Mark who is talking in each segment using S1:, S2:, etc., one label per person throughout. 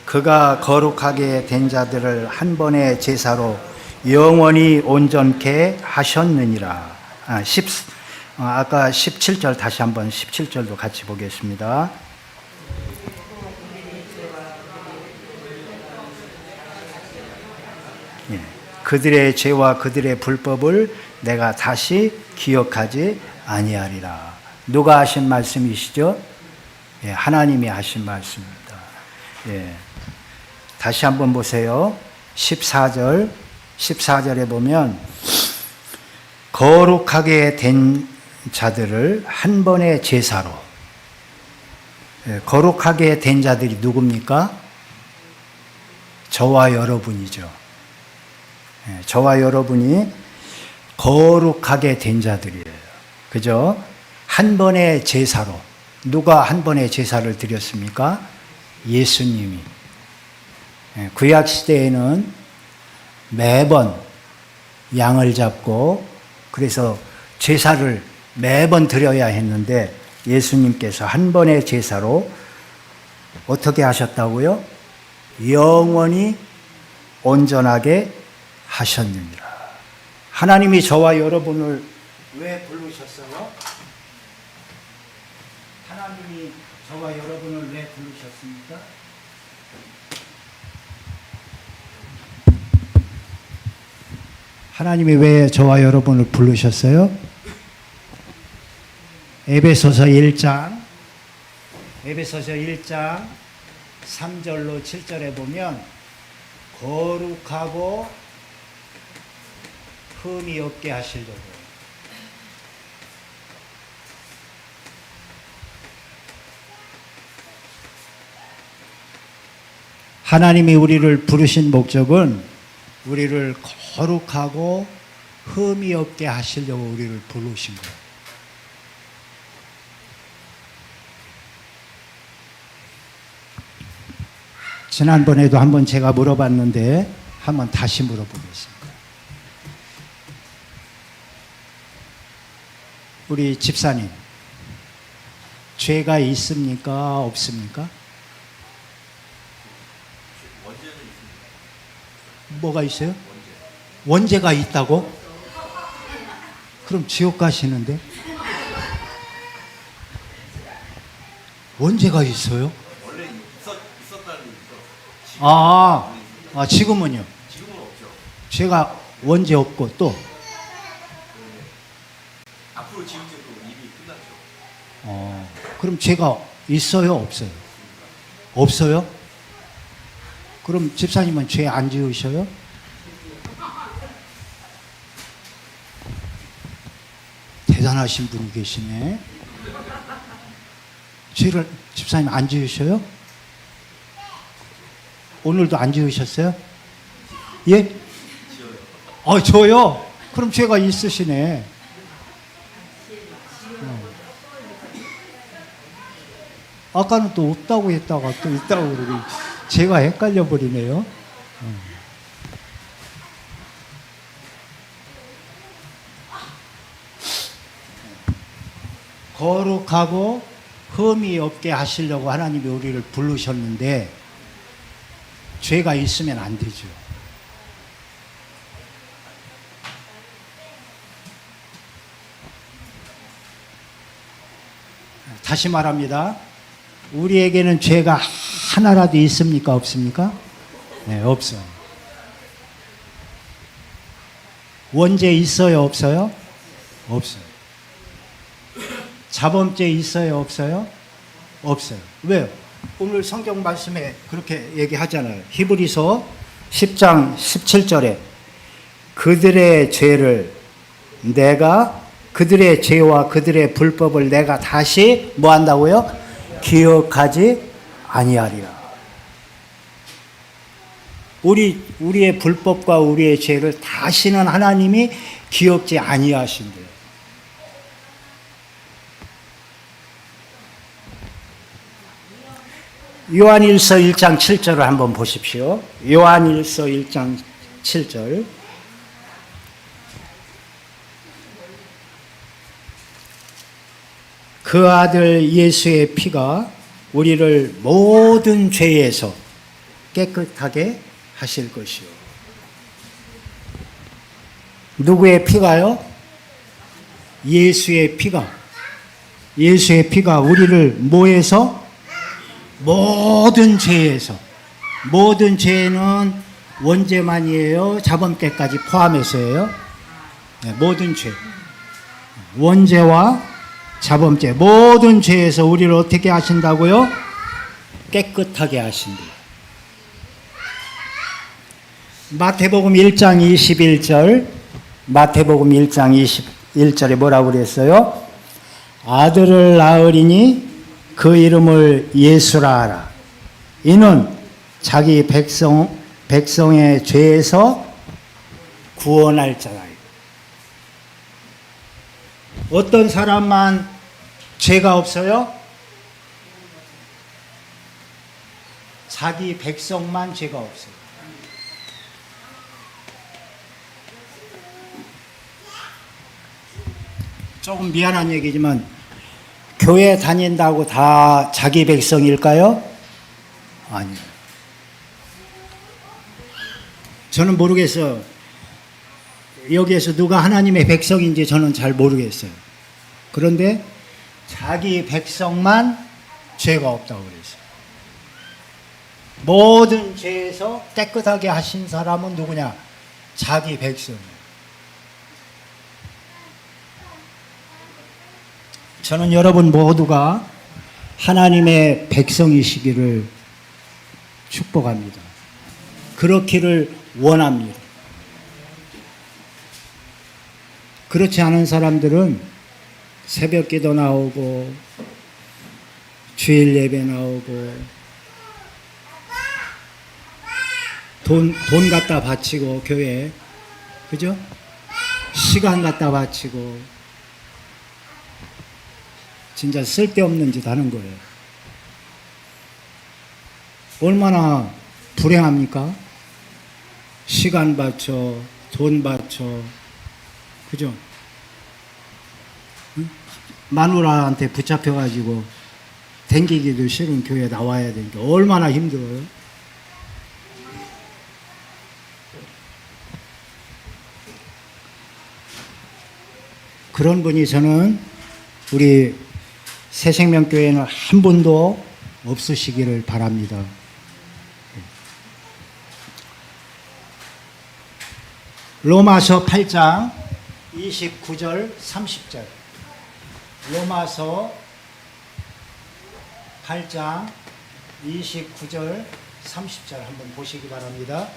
S1: 그가 거룩하게 된 자들을 한 번의 제사로 영원히 온전케 하셨느니라. 아까 17절 다시 한번 17절도 같이 보겠습니다. 예. 그들의 죄와 그들의 불법을 내가 다시 기억하지 아니하리라. 누가 하신 말씀이시죠? 예, 하나님이 하신 말씀입니다. 예. 다시 한번 보세요. 14절에 보면 거룩하게 된 자들을 한 번의 제사로. 예, 거룩하게 된 자들이 누굽니까? 저와 여러분이죠. 예, 저와 여러분이 거룩하게 된 자들이에요. 그죠? 한 번의 제사로. 누가 한 번의 제사를 드렸습니까? 예수님이. 구약 시대에는 매번 양을 잡고 그래서 제사를 매번 드려야 했는데 예수님께서 한 번의 제사로 어떻게 하셨다고요? 영원히 온전하게 하셨느니라. 하나님이 저와 여러분을 왜 부르셨어요? 하나님이 저와 여러분을 왜 부르셨습니까? 하나님이 왜 저와 여러분을 부르셨어요? 에베소서 1장 3절로 7절에 보면 거룩하고 흠이 없게 하시려고. 하나님이 우리를 부르신 목적은 우리를 거룩하고 흠이 없게 하시려고 우리를 부르신 거예요. 지난번에도 한번 제가 물어봤는데 한번 다시 물어보겠습니다. 우리 집사님, 죄가 있습니까? 없습니까?
S2: 원죄는 있습니다.
S1: 뭐가 있어요? 원죄가 있다고? 그럼 지옥 가시는데? 원죄가 있어요?
S2: 원래 있었다는 얘기죠.
S1: 지금은요?
S2: 지금은 없죠.
S1: 죄가 원죄 없고 또?
S2: 앞으로 지을 때도 이미 끝났죠.
S1: 그럼 죄가 있어요? 없어요? 없어요? 그럼 집사님은 죄 안 지으셔요? 대단하신 분이 계시네. 죄를 집사님 안 지으셔요? 오늘도 안 지으셨어요? 예? 저요? 그럼 죄가 있으시네. 아까는 또 없다고 했다가 또 있다고 그러고 제가 헷갈려 버리네요. 거룩하고 흠이 없게 하시려고 하나님이 우리를 부르셨는데 죄가 있으면 안 되죠. 다시 말합니다. 우리에게는 죄가 하나라도 있습니까? 없습니까? 네, 없어요. 원죄 있어요? 없어요? 없어요. 자범죄 있어요? 없어요? 없어요. 왜요? 오늘 성경 말씀에 그렇게 얘기하잖아요. 히브리서 10장 17절에 그들의 죄를 그들의 죄와 그들의 불법을 내가 다시 뭐 한다고요? 기억하지 아니하리라. 우리의 불법과 우리의 죄를 다시는 하나님이 기억지 아니하신대요. 요한일서 1장 7절을 한번 보십시오. 요한일서 1장 7절. 그 아들 예수의 피가 우리를 모든 죄에서 깨끗하게 하실 것이요. 누구의 피가요? 예수의 피가. 예수의 피가 우리를 뭐에서? 모든 죄에서. 모든 죄는 원죄만이에요? 자범죄까지 포함해서예요? 네, 모든 죄. 원죄와 자범죄. 모든 죄에서 우리를 어떻게 하신다고요? 깨끗하게 하신대요. 마태복음 1장 21절. 마태복음 1장 21절에 뭐라고 그랬어요? 아들을 낳으리니 그 이름을 예수라 하라. 이는 자기 백성의 죄에서 구원할 자라. 어떤 사람만 죄가 없어요? 자기 백성만 죄가 없어요. 조금 미안한 얘기지만 교회 다닌다고 다 자기 백성일까요? 아니요. 저는 모르겠어요. 여기에서 누가 하나님의 백성인지 저는 잘 모르겠어요. 그런데 자기 백성만 죄가 없다고 그랬어요. 모든 죄에서 깨끗하게 하신 사람은 누구냐? 자기 백성이에요. 저는 여러분 모두가 하나님의 백성이시기를 축복합니다. 그렇기를 원합니다. 그렇지 않은 사람들은 새벽 기도 나오고 주일 예배 나오고 돈 갖다 바치고 교회에, 그죠? 시간 갖다 바치고 진짜 쓸데없는 짓 하는 거예요. 얼마나 불행합니까? 시간 바쳐, 돈 바쳐, 그죠? 응? 마누라한테 붙잡혀가지고 댕기기도 싫은 교회에 나와야 되니까 얼마나 힘들어요? 그런 분이 저는 우리 새생명교회에는 한 분도 없으시기를 바랍니다. 로마서 8장 29절 30절. 로마서 8장 29절 30절 한번 보시기 바랍니다.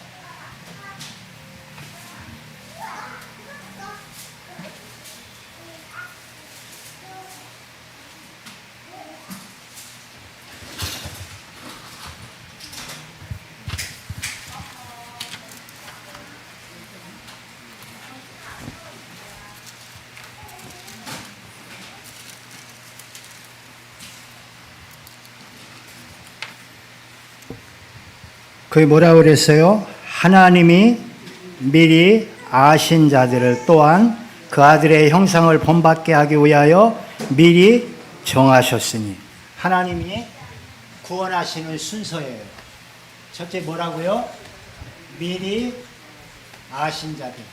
S1: 그게 뭐라고 그랬어요? 하나님이 미리 아신 자들을 또한 그 아들의 형상을 본받게 하기 위하여 미리 정하셨으니. 하나님이 구원하시는 순서예요. 첫째 뭐라고요? 미리 아신 자들.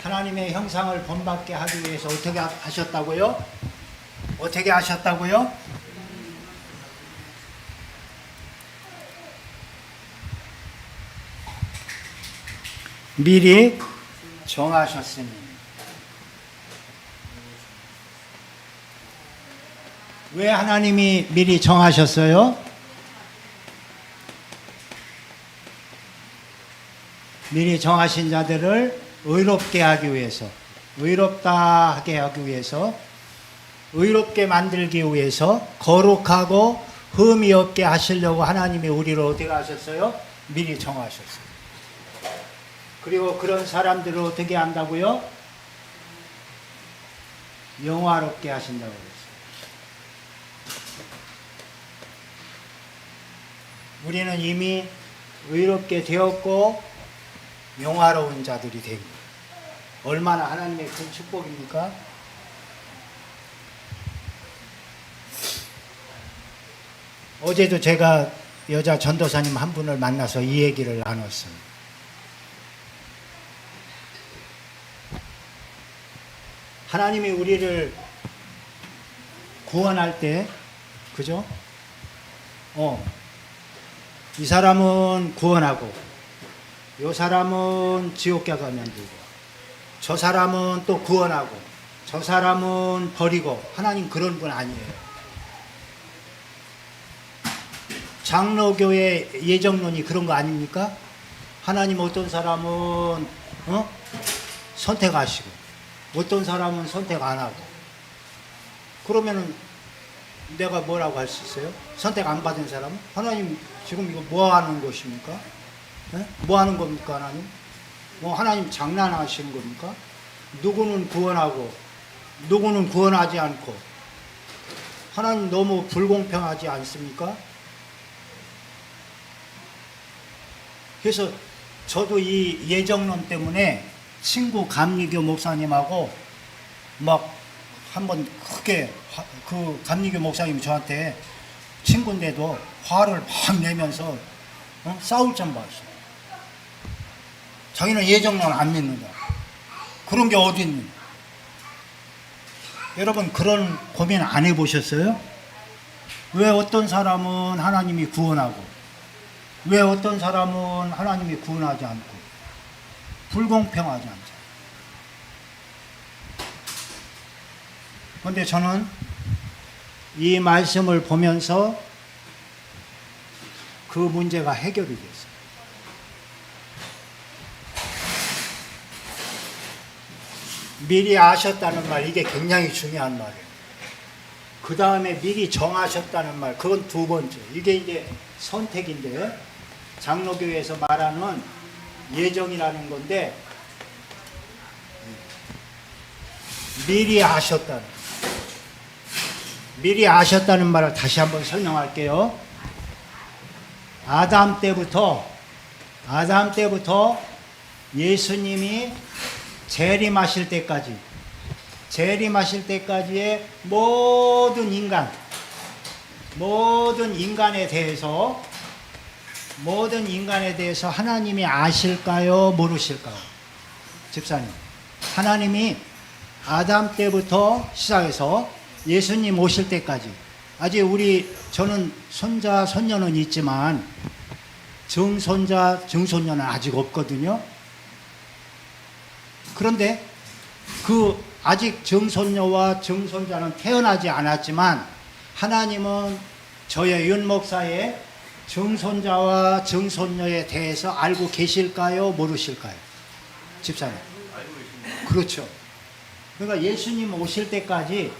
S1: 하나님의 형상을 본받게 하기 위해서 어떻게 하셨다고요? 어떻게 하셨다고요? 미리 정하셨으니. 왜 하나님이 미리 정하셨어요? 미리 정하신 자들을 의롭게 하기 위해서, 의롭다 하게 하기 위해서, 의롭게 만들기 위해서, 거룩하고 흠이 없게 하시려고 하나님이 우리를 어떻게 하셨어요? 미리 정하셨어요. 그리고 그런 사람들을 어떻게 한다고요? 영화롭게 하신다고 그랬어요. 우리는 이미 의롭게 되었고 영화로운 자들이 됩니다. 얼마나 하나님의 큰 축복입니까? 어제도 제가 여자 전도사님 한 분을 만나서 이 얘기를 나눴어요. 하나님이 우리를 구원할 때, 그죠? 이 사람은 구원하고, 요 사람은 지옥에 가면 되고, 저 사람은 또 구원하고, 저 사람은 버리고, 하나님 그런 분 아니에요. 장로교의 예정론이 그런 거 아닙니까? 하나님 어떤 사람은 선택하시고 어떤 사람은 선택 안 하고, 그러면은 내가 뭐라고 할 수 있어요? 선택 안 받은 사람은? 하나님 지금 이거 뭐 하는 것입니까? 뭐 하는 겁니까 하나님? 하나님 장난하시는 겁니까? 누구는 구원하고 누구는 구원하지 않고, 하나님 너무 불공평하지 않습니까? 그래서 저도 이 예정론 때문에 친구 감리교 목사님하고 막 한번 크게, 그 감리교 목사님이 저한테 친구인데도 화를 막 내면서 싸울 정도였어요. 자기는 예정론 안 믿는다. 그런 게 어디 있느냐. 여러분 그런 고민 안 해보셨어요? 왜 어떤 사람은 하나님이 구원하고 왜 어떤 사람은 하나님이 구원하지 않고, 불공평하지 않죠. 그런데 저는 이 말씀을 보면서 그 문제가 해결이 됐어요. 미리 아셨다는 말, 이게 굉장히 중요한 말이에요. 그 다음에 미리 정하셨다는 말, 그건 두 번째. 이게 이제 선택인데, 장로교에서 말하는 예정이라는 건데, 미리 아셨다는 말을 다시 한번 설명할게요. 아담 때부터 예수님이 재림하실 때까지의 모든 인간에 대해서 하나님이 아실까요? 모르실까요? 집사님, 하나님이 아담 때부터 시작해서 예수님 오실 때까지, 아직 저는 손자, 손녀는 있지만 증손자, 증손녀는 아직 없거든요. 그런데 아직 증손녀와 증손자는 태어나지 않았지만, 하나님은 저의 윤 목사의 증손자와 증손녀에 대해서 알고 계실까요? 모르실까요? 집사님.
S2: 알고 계십니다.
S1: 그렇죠. 그러니까 예수님 오실 때까지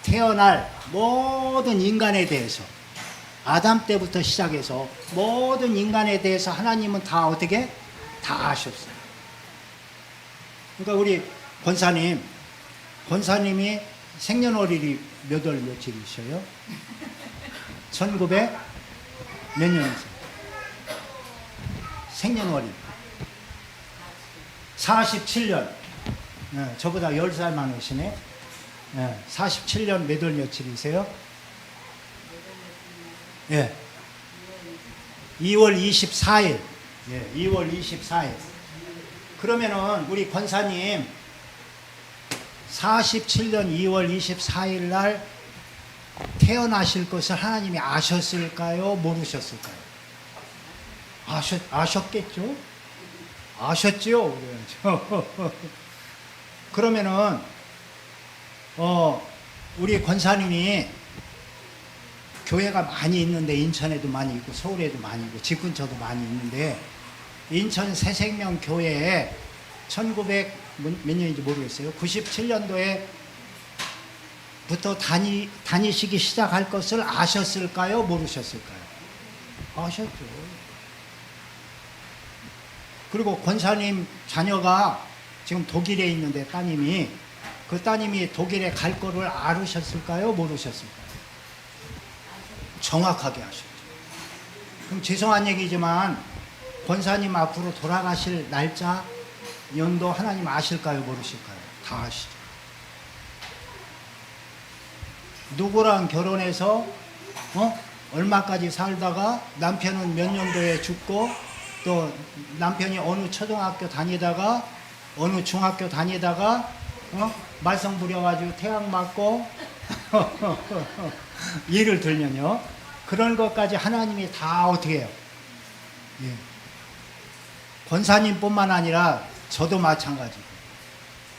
S1: 태어날 모든 인간에 대해서, 아담 때부터 시작해서 모든 인간에 대해서 하나님은 다 어떻게? 다 아셨어요. 그러니까 우리 권사님이 생년월일이 몇 월 며칠이셔요? 1900 몇 년이세요? 생년월일 47년. 저보다 10살 많으시네. 47년 몇 월 며칠이세요? 예. 2월 24일. 예, 2월 24일. 그러면은 우리 권사님 47년 2월 24일 날 태어나실 것을 하나님이 아셨을까요? 모르셨을까요? 아셨겠죠? 아셨죠? 그러면은 우리 권사님이 교회가 많이 있는데, 인천에도 많이 있고 서울에도 많이 있고 집 근처도 많이 있는데, 인천 새생명 교회에 1900 몇 년인지 모르겠어요. 97년도에 부터 다니시기 시작할 것을 아셨을까요? 모르셨을까요? 아셨죠. 그리고 권사님 자녀가 지금 독일에 있는데, 그 따님이 독일에 갈 거를 알으셨을까요? 모르셨을까요? 정확하게 아셨죠. 그럼 죄송한 얘기지만 권사님 앞으로 돌아가실 날짜, 연도 하나님 아실까요? 모르실까요? 다 아시죠. 누구랑 결혼해서 얼마까지 살다가 남편은 몇 년도에 죽고 또 남편이 어느 초등학교 다니다가 어느 중학교 다니다가 말썽 부려가지고 태양 맞고 예를 들면요. 그런 것까지 하나님이 다 어떻게 해요? 예. 권사님뿐만 아니라 저도 마찬가지.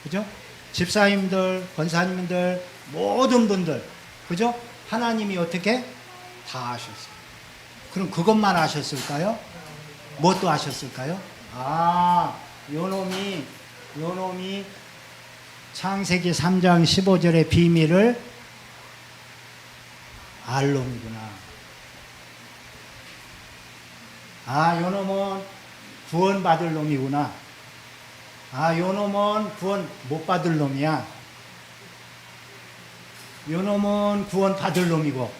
S1: 그죠? 집사님들, 권사님들, 모든 분들, 그죠? 하나님이 어떻게 다 아셨어요. 그럼 그것만 아셨을까요? 뭣도 아셨을까요? 요놈이 창세기 3장 15절의 비밀을 알 놈이구나. 요놈은 구원받을 놈이구나. 요놈은 구원 못 받을 놈이야. 요놈은 구원 받을 놈이고,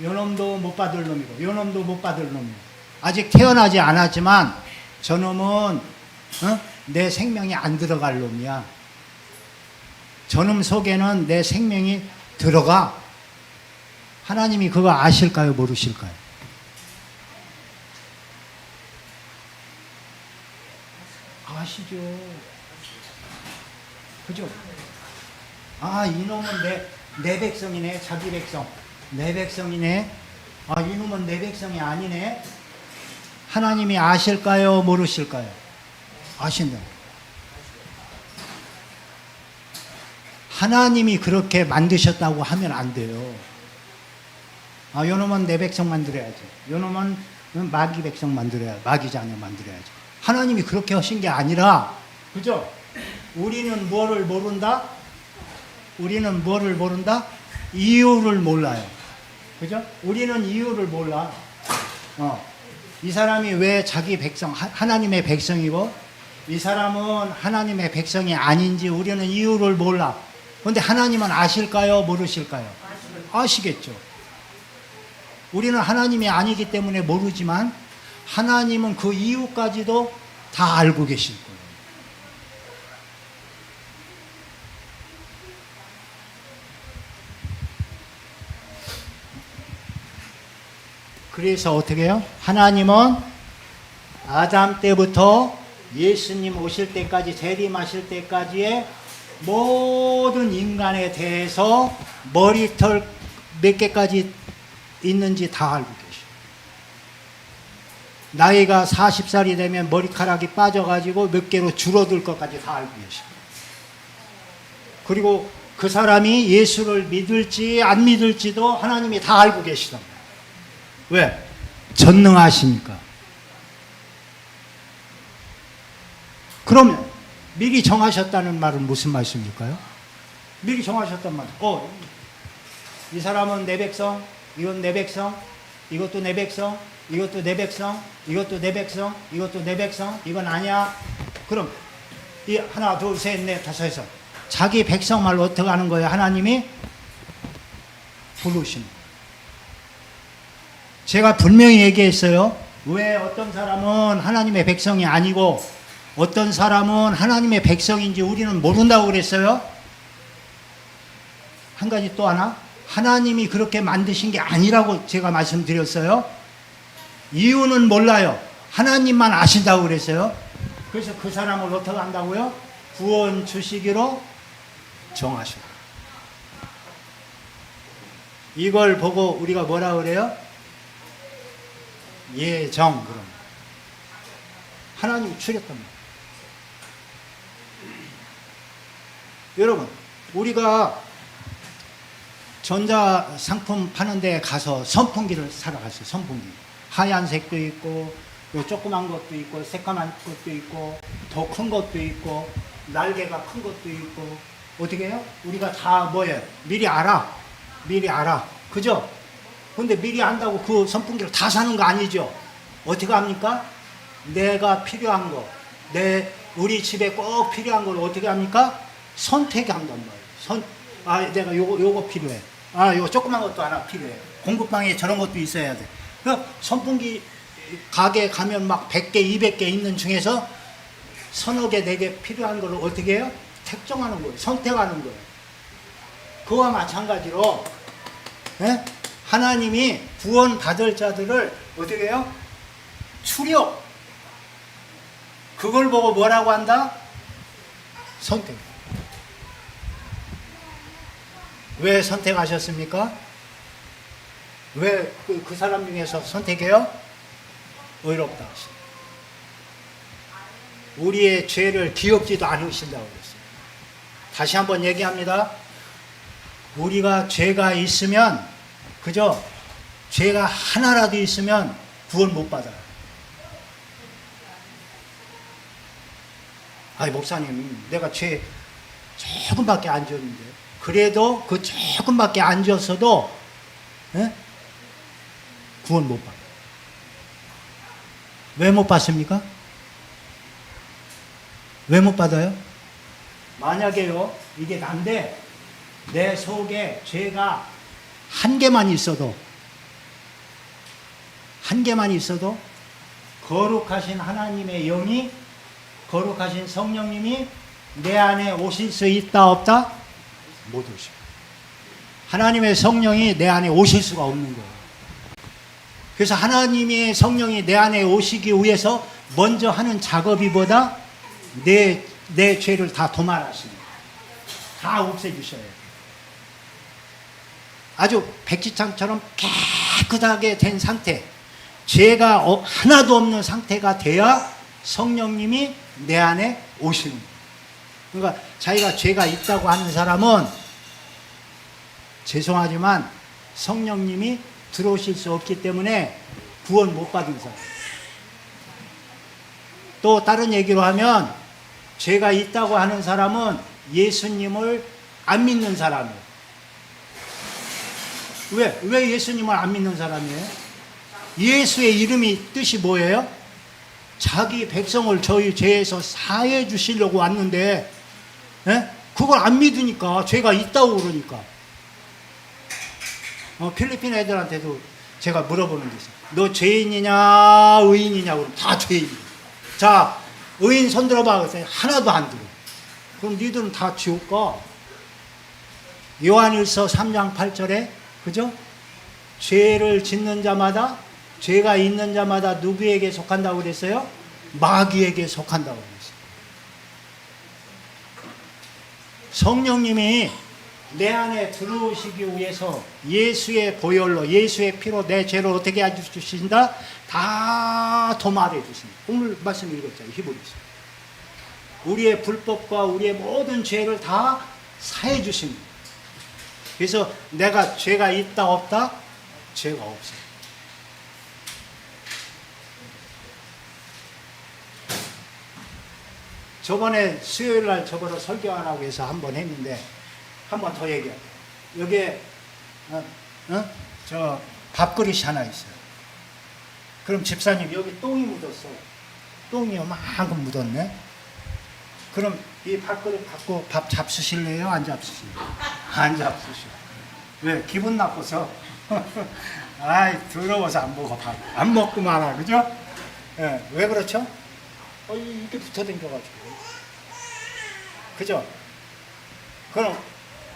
S1: 요놈도 못 받을 놈이고, 요놈도 못 받을 놈이고. 아직 태어나지 않았지만 저놈은 내 생명이 안 들어갈 놈이야. 저놈 속에는 내 생명이 들어가. 하나님이 그거 아실까요? 모르실까요? 아시죠. 그죠? 이놈은 내 백성이네. 자기 백성. 내 백성이네. 이놈은 내 백성이 아니네. 하나님이 아실까요? 모르실까요? 아신다. 하나님이 그렇게 만드셨다고 하면 안 돼요. 요놈은 내 백성 만들어야지. 요놈은 마귀 백성 만들어야지. 마귀 자녀 만들어야지. 하나님이 그렇게 하신 게 아니라, 그죠? 우리는 뭐를 모른다? 우리는 뭐를 모른다? 이유를 몰라요. 그죠? 우리는 이유를 몰라. 이 사람이 왜 자기 백성, 하나님의 백성이고, 이 사람은 하나님의 백성이 아닌지 우리는 이유를 몰라. 그런데 하나님은 아실까요? 모르실까요? 아시겠죠. 우리는 하나님이 아니기 때문에 모르지만 하나님은 그 이유까지도 다 알고 계실 거예요. 그래서 어떻게 해요? 하나님은 아담 때부터 예수님 오실 때까지, 재림하실 때까지의 모든 인간에 대해서 머리털 몇 개까지 있는지 다 알고 계셔요. 나이가 40살이 되면 머리카락이 빠져가지고 몇 개로 줄어들 것까지 다 알고 계셔요. 그리고 그 사람이 예수를 믿을지 안 믿을지도 하나님이 다 알고 계시답니다. 왜? 전능하시니까. 그러면 미리 정하셨다는 말은 무슨 말씀일까요? 미리 정하셨단 말이에요. 이 사람은 내 백성, 이건 내 백성, 이것도 내 백성, 이것도 내 백성, 이것도 내 백성, 이것도 내 백성, 이건 아니야. 그럼 이 하나, 둘, 셋, 넷, 다섯 해서 자기 백성 말로 어떻게 하는 거예요? 하나님이 부르시는 거예요. 제가 분명히 얘기했어요. 왜 어떤 사람은 하나님의 백성이 아니고 어떤 사람은 하나님의 백성인지 우리는 모른다고 그랬어요. 한 가지 또 하나, 하나님이 그렇게 만드신 게 아니라고 제가 말씀드렸어요. 이유는 몰라요. 하나님만 아신다고 그랬어요. 그래서 그 사람을 어떻게 한다고요? 구원 주시기로 정하셨다. 이걸 보고 우리가 뭐라 그래요? 예정. 그럼 하나님이 추렸단 말이에요. 여러분, 우리가 전자상품 파는 데 가서 선풍기를 사러 갔어요. 선풍기. 하얀색도 있고, 조그만 것도 있고, 새까만 것도 있고, 더 큰 것도 있고, 날개가 큰 것도 있고. 어떻게 해요? 우리가 다 뭐예요? 미리 알아. 미리 알아. 그죠? 근데 미리 안다고 그 선풍기를 다 사는 거 아니죠? 어떻게 합니까? 내가 필요한 거, 우리 집에 꼭 필요한 걸 어떻게 합니까? 선택한단 말이에요. 내가 요거 필요해. 요거 조그만 것도 하나 필요해. 공급방에 저런 것도 있어야 돼. 그 선풍기 가게 가면 막 100개, 200개 있는 중에서 서너 개, 4개 필요한 걸 어떻게 해요? 택정하는 거예요. 선택하는 거예요. 그와 마찬가지로 하나님이 구원 받을 자들을 어떻게 해요? 추려. 그걸 보고 뭐라고 한다? 선택. 왜 선택하셨습니까? 왜 그 사람 중에서 선택해요? 의롭다 하시다. 우리의 죄를 기억지도 않으신다고 그랬어요. 다시 한번 얘기합니다. 우리가 죄가 있으면, 그죠? 죄가 하나라도 있으면 구원 못 받아요. 아니, 목사님, 내가 죄 조금밖에 안 지었는데. 그래도 그 조금밖에 안 지었어도, 예? 구원 못 받아요. 왜 못 받습니까? 왜 못 받아요? 만약에요, 이게 난데, 내 속에 죄가 한 개만 있어도, 거룩하신 하나님의 영이, 거룩하신 성령님이 내 안에 오실 수 있다, 없다? 못 오셔. 하나님의 성령이 내 안에 오실 수가 없는 거예요. 그래서 하나님의 성령이 내 안에 오시기 위해서 먼저 하는 작업이 뭐다? 내 죄를 다 도말하시는 거예요. 다 없애주셔야 돼요. 아주 백지창처럼 깨끗하게 된 상태, 죄가 하나도 없는 상태가 돼야 성령님이 내 안에 오시는 거예요. 그러니까 자기가 죄가 있다고 하는 사람은 죄송하지만 성령님이 들어오실 수 없기 때문에 구원 못 받은 사람. 또 다른 얘기로 하면 죄가 있다고 하는 사람은 예수님을 안 믿는 사람이에요. 왜 예수님을 안 믿는 사람이에요? 예수의 이름이 뜻이 뭐예요? 자기 백성을 저희 죄에서 사해 주시려고 왔는데, 예? 그걸 안 믿으니까, 죄가 있다고 그러니까. 필리핀 애들한테도 제가 물어보는 게 있어요. 너 죄인이냐 의인이냐 그러면 다 죄인이에요. 자, 의인 손 들어봐 그랬더니 하나도 안 들어. 그럼 니들은 다 지옥 가. 요한일서 3장 8절에, 그죠? 죄를 짓는 자마다, 죄가 있는 자마다 누구에게 속한다고 그랬어요? 마귀에게 속한다고 그랬어요. 성령님이 내 안에 들어오시기 위해서 예수의 보혈로, 예수의 피로 내 죄를 어떻게 해주신다? 다 도말해 주신다. 오늘 말씀 읽었잖아요. 히브리서. 우리의 불법과 우리의 모든 죄를 다 사해 주십니다. 그래서 내가 죄가 있다 없다? 죄가 없어요. 저번에 수요일날 저번에 설교하라고 해서 한 번 했는데 한 번 더 얘기할게요. 여기에 저 밥그릇이 하나 있어요. 그럼 집사님 여기 똥이 묻었어. 똥이 요만큼 묻었네. 그럼 이 밥그릇 갖고 밥 잡수실래요? 안 잡수실래요? 안 잡수셔. 왜? 기분 나빠서. 아이 더러워서 안 먹어. 밥 안 먹고 말아. 그죠? 예, 왜 그렇죠? 이렇게 붙어댕겨가지고. 그죠? 그럼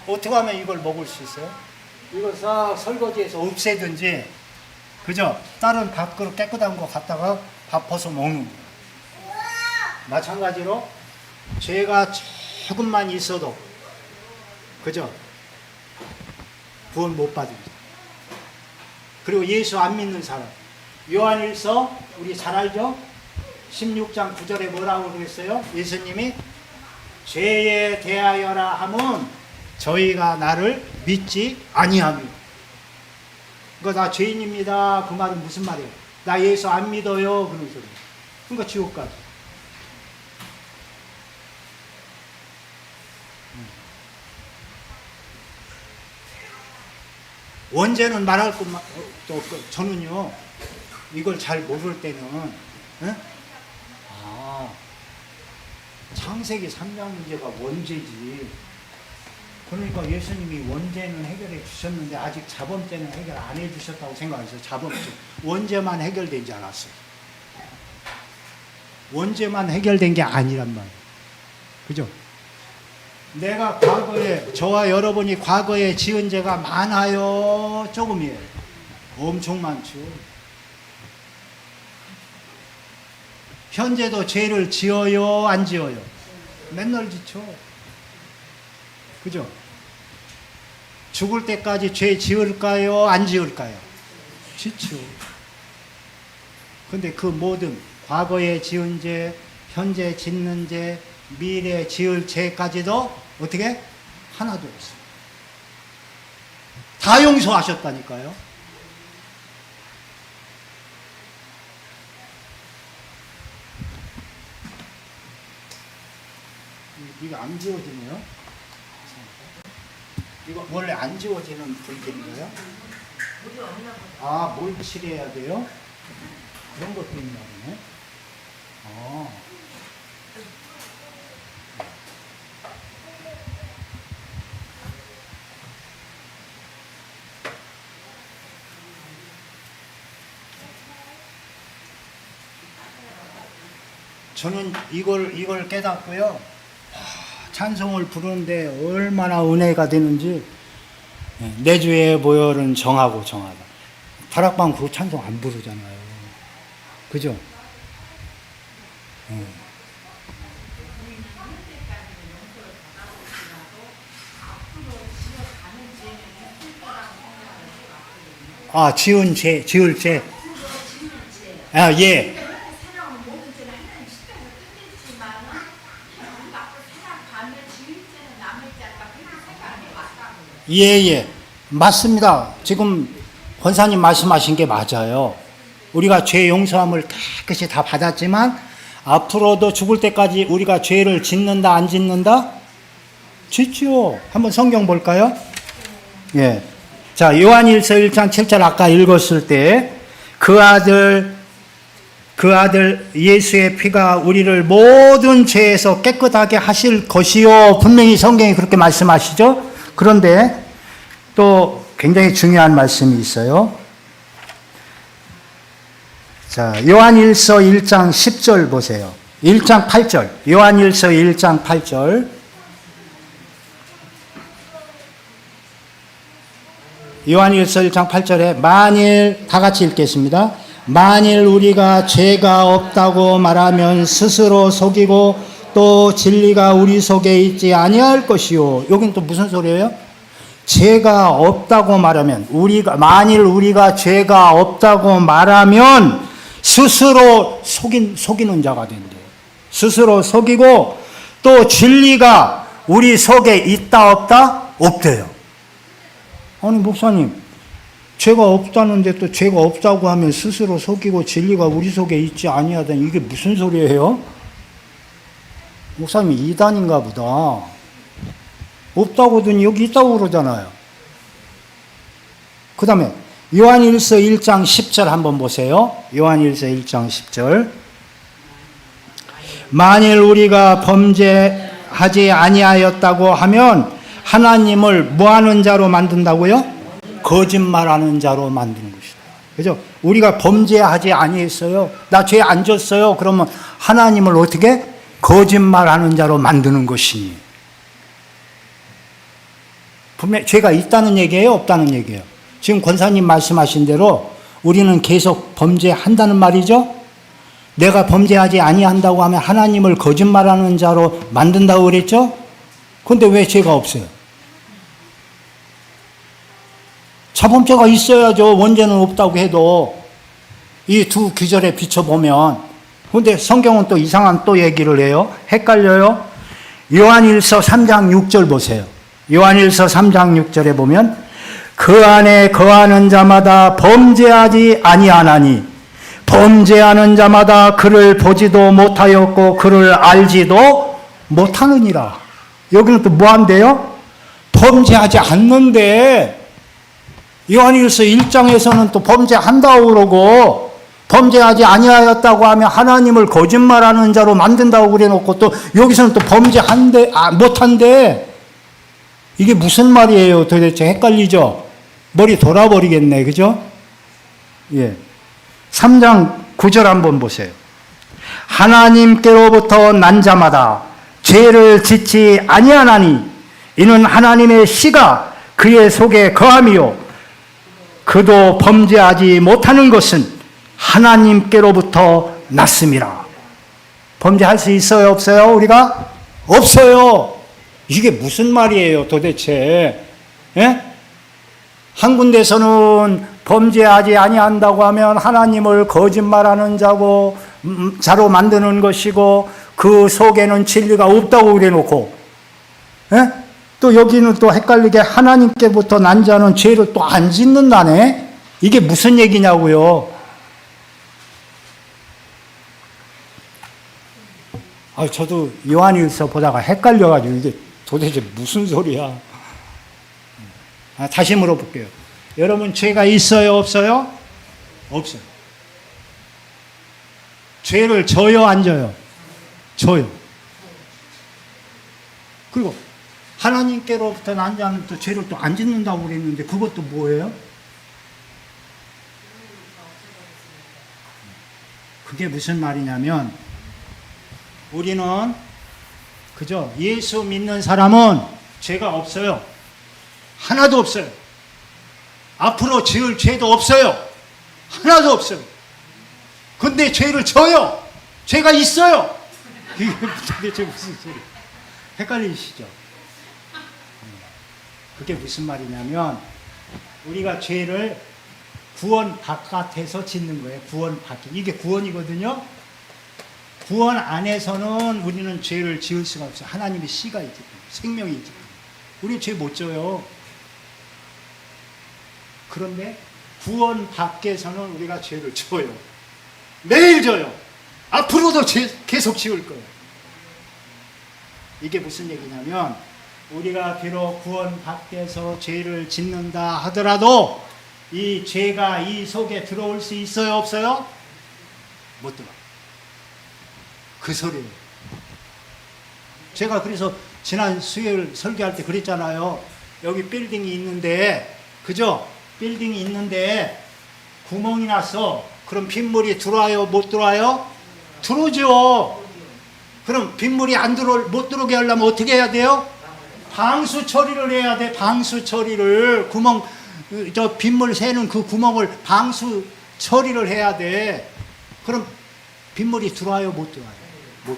S1: 어떻게 하면 이걸 먹을 수 있어요? 이걸 싹 설거지해서 없애든지, 그죠? 다른 밥그릇 깨끗한 거 갖다가 밥 벗어 먹는 거예요. 마찬가지로 죄가 조금만 있어도, 그죠? 구원 못 받습니다. 그리고 예수 안 믿는 사람. 요한일서 우리 잘 알죠? 16장 9절에 뭐라고 그랬어요? 예수님이 죄에 대하여라 하면 저희가 나를 믿지 아니하며. 그러니까 나 죄인입니다. 그 말은 무슨 말이에요? 나 예수 안 믿어요. 그런 소리. 그러니까 지옥 가죠. 언제는 말할 것만, 또 저는요, 이걸 잘 모를 때는, 창세기 3장 문제가 원죄지. 그러니까 예수님이 원죄는 해결해 주셨는데 아직 자범죄는 해결 안 해 주셨다고 생각했어요. 자범죄. 원죄만 해결된 줄 알았어요. 원죄만 해결된 게 아니란 말이에요. 그죠? 내가 과거에, 저와 여러분이 과거에 지은 죄가 많아요? 조금이에요? 엄청 많죠. 현재도 죄를 지어요, 안 지어요? 맨날 짓죠. 그죠? 죽을 때까지 죄 지을까요, 안 지을까요? 짓죠. 근데 그 모든 과거에 지은 죄, 현재 짓는 죄, 미래 지을 죄까지도 어떻게? 하나도 없어요. 다 용서하셨다니까요. 이거 안 지워지네요. 이거 원래 안 지워지는 불길인가요? 아, 뭘 칠해야 돼요? 그런 것도 있나 보네. 아. 저는 이걸 깨닫고요. 찬송을 부르는데 얼마나 은혜가 되는지. 내 주의 보혈은 정하고 정하다. 다락방 그 찬송 안 부르잖아요. 그죠? 아, 지을 죄. 아, 예. 예. 맞습니다. 지금 권사님 말씀하신 게 맞아요. 우리가 죄 용서함을 깨끗이 다 받았지만 앞으로도 죽을 때까지 우리가 죄를 짓는다, 안 짓는다? 짓죠. 한번 성경 볼까요? 예. 자, 요한일서 1장 7절 아까 읽었을 때 그 아들 예수의 피가 우리를 모든 죄에서 깨끗하게 하실 것이요. 분명히 성경이 그렇게 말씀하시죠. 그런데 또 굉장히 중요한 말씀이 있어요. 자, 요한일서 1장 10절 보세요. 1장 8절. 요한일서 1장 8절. 요한일서 1장 8절에 만일 다 같이 읽겠습니다. 만일 우리가 죄가 없다고 말하면 스스로 속이고 또 진리가 우리 속에 있지 아니할 것이요. 여긴 또 무슨 소리예요? 죄가 없다고 말하면 만일 우리가 죄가 없다고 말하면 스스로 속이는 자가 된대요. 스스로 속이고 또 진리가 우리 속에 있다 없다? 없대요. 아니 목사님, 죄가 없다는데 또 죄가 없다고 하면 스스로 속이고 진리가 우리 속에 있지 아니하다니 이게 무슨 소리예요? 목사님이 이단인가 보다. 없다고더니 여기 있다고 그러잖아요. 그 다음에 요한일서 1장 10절 한번 보세요. 요한일서 1장 10절. 만일 우리가 범죄하지 아니하였다고 하면 하나님을 뭐하는 자로 만든다고요? 거짓말하는 자로 만드는 것이다. 그죠? 우리가 범죄하지 아니했어요. 나 죄 안 졌어요. 그러면 하나님을 어떻게? 거짓말하는 자로 만드는 것이니. 분명 죄가 있다는 얘기예요? 없다는 얘기예요? 지금 권사님 말씀하신 대로 우리는 계속 범죄한다는 말이죠? 내가 범죄하지 아니한다고 하면 하나님을 거짓말하는 자로 만든다고 그랬죠? 그런데 왜 죄가 없어요? 자범죄가 있어야죠. 원죄는 없다고 해도 이 두 구절에 비춰보면. 그런데 성경은 또 이상한 또 얘기를 해요. 헷갈려요. 요한일서 3장 6절 보세요. 요한일서 3장 6절에 보면 그 안에 거하는 자마다 범죄하지 아니하나니 범죄하는 자마다 그를 보지도 못하였고 그를 알지도 못하느니라. 여기는 또 뭐한대요? 범죄하지 않는데 요한일서 1장에서는 또 범죄한다고 그러고 범죄하지 아니하였다고 하면 하나님을 거짓말하는 자로 만든다고 그래놓고 또 여기서는 또 범죄한데 못한데 이게 무슨 말이에요? 도대체 헷갈리죠? 머리 돌아버리겠네. 그죠? 예. 3장 9절 한번 보세요. 하나님께로부터 난 자마다 죄를 짓지 아니하나니 이는 하나님의 씨가 그의 속에 거함이요 그도 범죄하지 못하는 것은 하나님께로부터 났음이라. 범죄할 수 있어요, 없어요? 우리가? 없어요. 이게 무슨 말이에요, 도대체? 예? 한 군데서는 범죄하지 아니한다고 하면 하나님을 거짓말하는 자로 만드는 것이고 그 속에는 진리가 없다고 그래놓고, 예? 또 여기는 또 헷갈리게 하나님께부터 난 자는 죄를 또 안 짓는다네? 이게 무슨 얘기냐고요? 저도 요한일서 보다가 헷갈려가지고 이게 도대체 무슨 소리야? 다시 물어볼게요. 여러분 죄가 있어요, 없어요? 없어요. 죄를 져요, 안 져요? 져요. 그리고 하나님께로부터 난 자는 또 죄를 또 안 짓는다고 그랬는데 그것도 뭐예요? 그게 무슨 말이냐면 우리는 그죠? 예수 믿는 사람은 죄가 없어요. 하나도 없어요. 앞으로 지을 죄도 없어요. 하나도 없어요. 근데 죄를 져요. 죄가 있어요. 이게 도대체 무슨 소리? 헷갈리시죠? 그게 무슨 말이냐면 우리가 죄를 구원 바깥에서 짓는 거예요. 구원 밖에. 이게 구원이거든요. 구원 안에서는 우리는 죄를 지을 수가 없어요. 하나님의 씨가 있기 때문에, 생명이 있기 때문에. 우리는 죄 못 져요. 그런데 구원 밖에서는 우리가 죄를 져요. 매일 져요. 앞으로도 계속 지을 거예요. 이게 무슨 얘기냐면 우리가 비록 구원 밖에서 죄를 짓는다 하더라도 이 죄가 이 속에 들어올 수 있어요, 없어요? 못 들어. 그 소리예요. 제가 그래서 지난 수요일 설교할 때 그랬잖아요. 여기 빌딩이 있는데, 그죠? 빌딩이 있는데 구멍이 났어. 그럼 빗물이 들어와요, 못 들어와요? 들어오죠. 그럼 빗물이 못 들어오게 하려면 어떻게 해야 돼요? 방수 처리를 해야 돼. 방수 처리를. 구멍, 빗물 새는 그 구멍을 방수 처리를 해야 돼. 그럼 빗물이 들어와요, 못 들어와요? 못.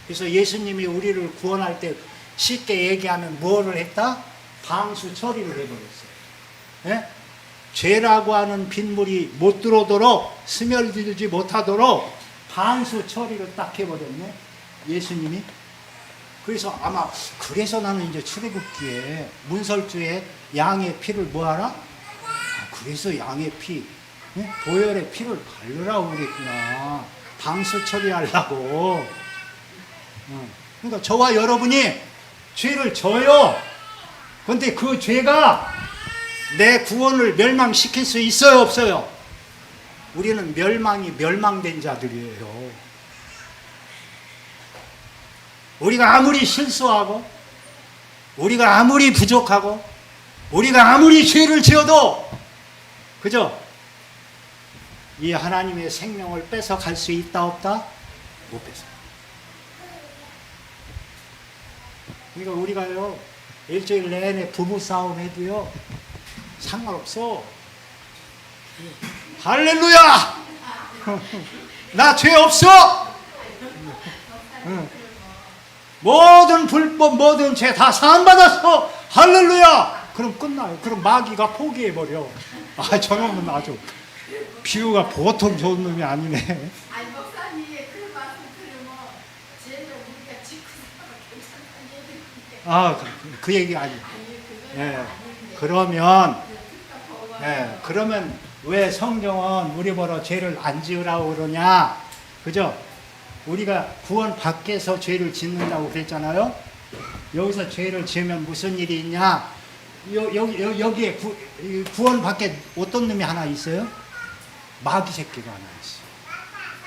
S1: 그래서 예수님이 우리를 구원할 때 쉽게 얘기하면 뭐를 했다? 방수 처리를 해버렸어요. 예? 죄라고 하는 빗물이 못 들어오도록, 스며들지 못하도록 방수 처리를 딱 해버렸네, 예수님이. 그래서 아마 그래서 나는 이제 출애굽기에 문설주에 양의 피를 뭐하라? 그래서 양의 피, 보혈의 피를 바르라고 그랬구나. 방수 처리하려고. 그러니까 저와 여러분이 죄를 져요. 그런데 그 죄가 내 구원을 멸망시킬 수 있어요, 없어요? 우리는 멸망된 자들이에요. 우리가 아무리 실수하고, 우리가 아무리 부족하고, 우리가 아무리 죄를 지어도, 그죠? 이 하나님의 생명을 뺏어갈 수 있다, 없다? 못 뺏어. 그러니까 우리가요, 일주일 내내 부부싸움 해도요, 상관없어. 할렐루야! 나 죄 없어! 모든 불법, 모든 죄 다 사함받았어! 할렐루야! 그럼 끝나요. 그럼 마귀가 포기해버려. 저놈은 아주 비유가 보통 좋은 놈이 아니네.
S3: 아니 목사님 그 말씀 들으면 쟤는 우리가 지금 괜찮다는 얘기인데.
S1: 그 얘기 아니에요.
S3: 아니
S1: 그러면 그러면 왜 성경은 우리 보러 죄를 안 지으라고 그러냐? 그죠? 우리가 구원 밖에서 죄를 짓는다고 그랬잖아요. 여기서 죄를 지으면 무슨 일이 있냐? 여기에 구원 밖에 어떤 놈이 하나 있어요? 마귀 새끼가 하나 있어.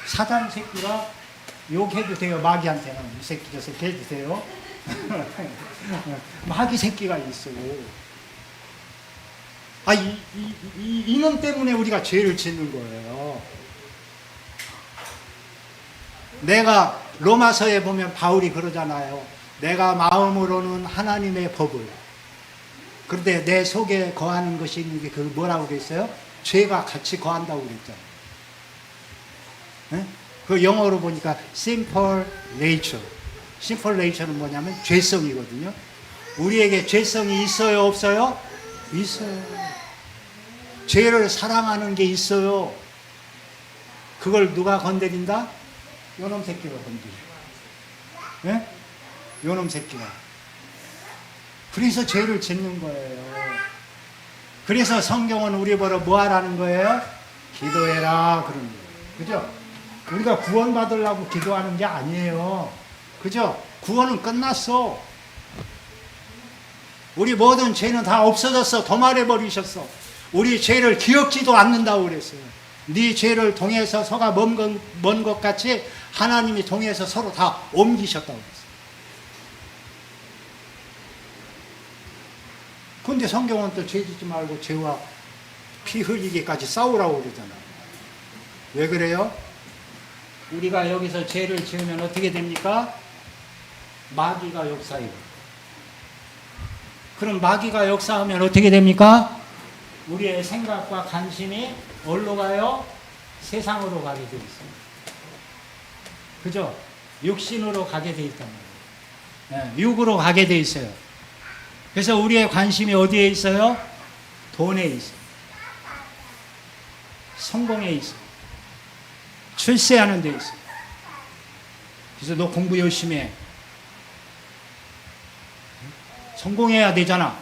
S1: 사단 새끼가 욕해도 돼요. 마귀한테는 이 새끼 저 새끼 해도 돼요. 마귀 새끼가 있어. 이놈 때문에 우리가 죄를 짓는 거예요. 내가 로마서에 보면 바울이 그러잖아요. 내가 마음으로는 하나님의 법을, 그런데 내 속에 거하는 것이 있는데 그걸 뭐라고 그랬어요? 죄가 같이 거한다고 그랬잖아요. 예? 그 영어로 보니까 simple nature. simple nature는 뭐냐면 죄성이거든요. 우리에게 죄성이 있어요, 없어요? 있어요. 죄를 사랑하는 게 있어요. 그걸 누가 건드린다? 요놈 새끼가 건드려. 예? 요놈 새끼가. 그래서 죄를 짓는 거예요. 그래서 성경은 우리 보러 뭐 하라는 거예요? 기도해라 그런 거예요. 그죠? 우리가 구원 받으려고 기도하는 게 아니에요. 그죠? 구원은 끝났어. 우리 모든 죄는 다 없어졌어. 도말해 버리셨어. 우리 죄를 기억지도 않는다고 그랬어요. 네 죄를 통해서 서가 먼 것 같이 하나님이 통해서 서로 다 옮기셨다고 그랬어요. 근데 성경은 또 죄 짓지 말고 죄와 피 흘리기까지 싸우라고 그러잖아요. 왜 그래요? 우리가 여기서 죄를 지으면 어떻게 됩니까? 마귀가 역사해요. 그럼 마귀가 역사하면 어떻게 됩니까? 우리의 생각과 관심이 어디로 가요? 세상으로 가게 돼 있어요. 그죠? 육신으로 가게 돼 있단 말이에요. 네, 육으로 가게 돼 있어요. 그래서 우리의 관심이 어디에 있어요? 돈에 있어요. 성공에 있어요. 출세하는 데 있어요. 그래서 너 공부 열심히 해. 성공해야 되잖아.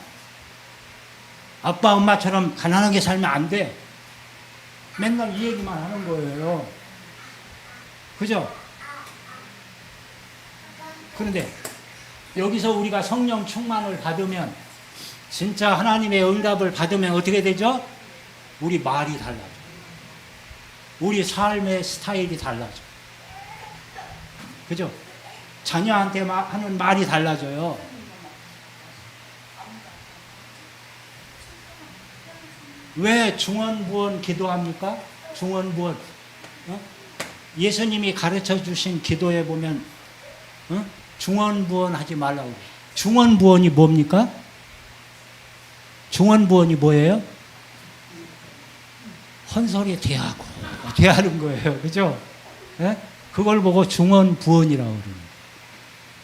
S1: 아빠 엄마처럼 가난하게 살면 안 돼. 맨날 이 얘기만 하는 거예요. 그죠? 그런데 여기서 우리가 성령 충만을 받으면, 진짜 하나님의 응답을 받으면 어떻게 되죠? 우리 말이 달라져. 우리 삶의 스타일이 달라져. 그죠? 자녀한테 하는 말이 달라져요. 왜 중언부언 기도합니까? 중언부언. 예수님이 가르쳐 주신 기도에 보면 중언부언 하지 말라고 그래요. 중언부언이 뭡니까? 중언부언이 뭐예요? 헛소리 대하는 거예요. 그죠? 예? 그걸 보고 중언부언이라고 그래요.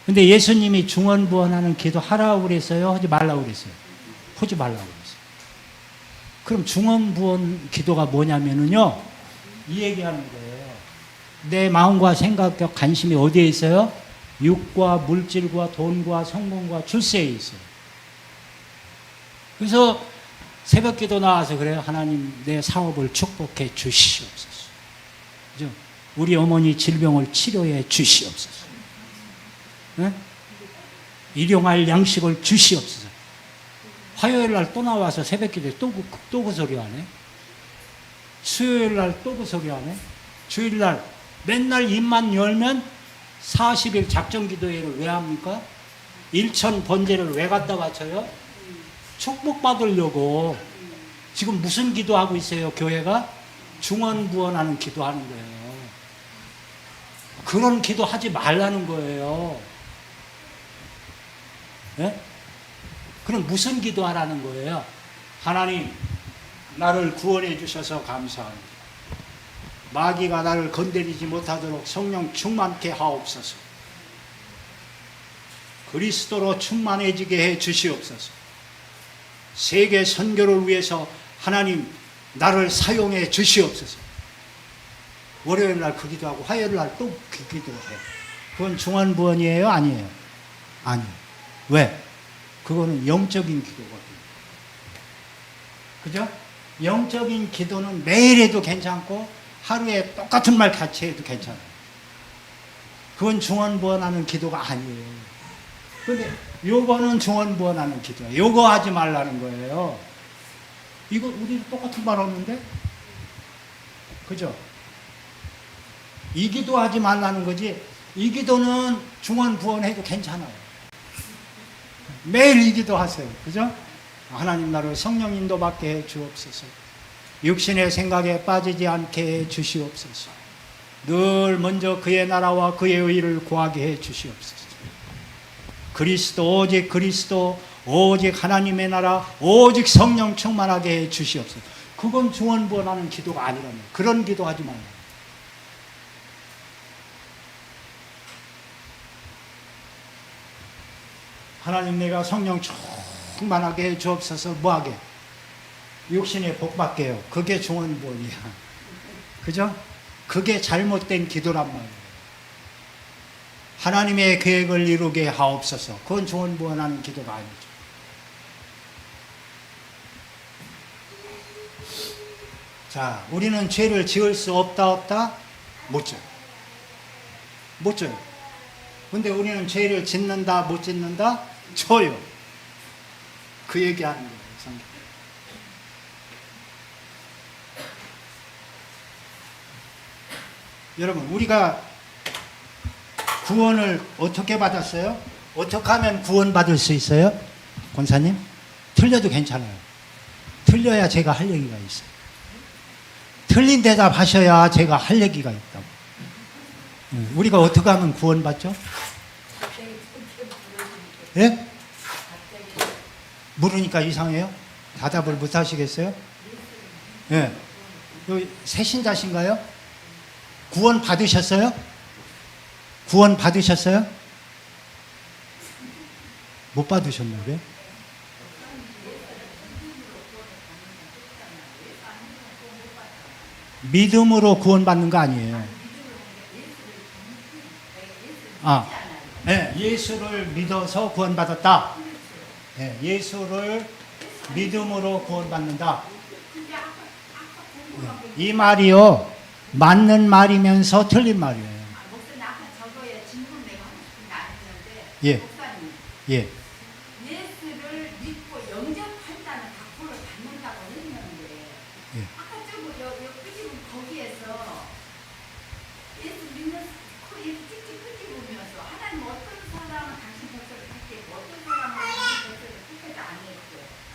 S1: 근데 예수님이 중언부언하는 기도 하라고 그랬어요? 하지 말라고 그랬어요? 하지 말라고 그랬어요. 그럼 중언부언 기도가 뭐냐면요, 이 얘기하는 거예요. 내 마음과 생각과 관심이 어디에 있어요? 육과 물질과 돈과 성공과 출세에 있어요. 그래서 새벽 기도 나와서 그래요. 하나님, 내 사업을 축복해 주시옵소서. 그죠? 우리 어머니 질병을 치료해 주시옵소서. 네? 일용할 양식을 주시옵소서. 화요일 날 또 나와서 새벽 기도에 또 그 소리 하네. 수요일 날 또 그 소리 하네. 주일 날 맨날 입만 열면 40일 작정 기도회를 왜 합니까? 일천 번제를 왜 갖다 바쳐요? 축복받으려고. 지금 무슨 기도하고 있어요, 교회가? 중언부언하는 기도하는 거예요. 그런 기도 하지 말라는 거예요. 네? 그럼 무슨 기도하라는 거예요? 하나님, 나를 구원해 주셔서 감사합니다. 마귀가 나를 건드리지 못하도록 성령 충만케 하옵소서. 그리스도로 충만해지게 해 주시옵소서. 세계 선교를 위해서 하나님 나를 사용해 주시옵소서. 월요일 날 그 기도하고 화요일 날 또 그 기도해. 그건 중언부언이에요? 아니에요? 아니에요. 왜? 그거는 영적인 기도거든요. 그죠? 영적인 기도는 매일 해도 괜찮고 하루에 똑같은 말 같이 해도 괜찮아요. 그건 중언부언하는 기도가 아니에요. 근데 요거는 중언부언하는 기도예요. 요거 하지 말라는 거예요. 이거 우리 똑같은 말 없는데? 그죠? 이 기도 하지 말라는 거지. 이 기도는 중언부언해도 괜찮아요. 매일 이 기도 하세요. 그죠? 하나님 나를 성령 인도받게 해 주옵소서. 육신의 생각에 빠지지 않게 해 주시옵소서. 늘 먼저 그의 나라와 그의 의를 구하게 해 주시옵소서. 그리스도, 오직 그리스도, 오직 하나님의 나라, 오직 성령 충만하게 해 주시옵소서. 그건 중언부언하는 기도가 아니라면 그런 기도하지 말라. 하나님 내가 성령 충만하게 해 주옵소서. 뭐하게? 육신에 복 받게요. 그게 중언부언이야. 그죠? 그게 잘못된 기도란 말이에요. 하나님의 계획을 이루게 하옵소서. 그건 중언부언하는 기도가 아니죠. 자, 우리는 죄를 지을 수 없다? 못 져요. 못 져요. 근데 우리는 죄를 짓는다, 못 짓는다? 져요. 그 얘기하는 거예요, 성경. 여러분, 우리가 구원을 어떻게 받았어요? 어떻게 하면 구원받을 수 있어요? 권사님? 틀려도 괜찮아요. 틀려야 제가 할 얘기가 있어요. 틀린 대답 하셔야 제가 할 얘기가 있다고. 우리가 어떻게 하면 구원받죠? 예? 물으니까 이상해요? 대답을 못 하시겠어요? 예. 여기 새신자신가요? 구원 받으셨어요? 구원 받으셨어요? 못 받으셨나요? 왜? 믿음으로 구원받는 거 아니에요. 예수를 믿어서 구원받았다. 예수를 믿음으로 구원받는다. 이 말이요, 맞는 말이면서 틀린 말이에요.
S3: 목사님 아까 저거에 질문 내가 하고 싶은 게 아니었는데
S1: 예.
S3: 목사님
S1: 예.
S3: 예수를 믿고 영접한다는 각본을 받는다고 했는데
S1: 예.
S3: 아까 저거 끄집은 거기에서 예수 믿는 그 이렇게 찍찍 끄집으면서 하나님 어떤 사람은 당신 백성을 택했고 어떤 사람은 당신 백성을 택하지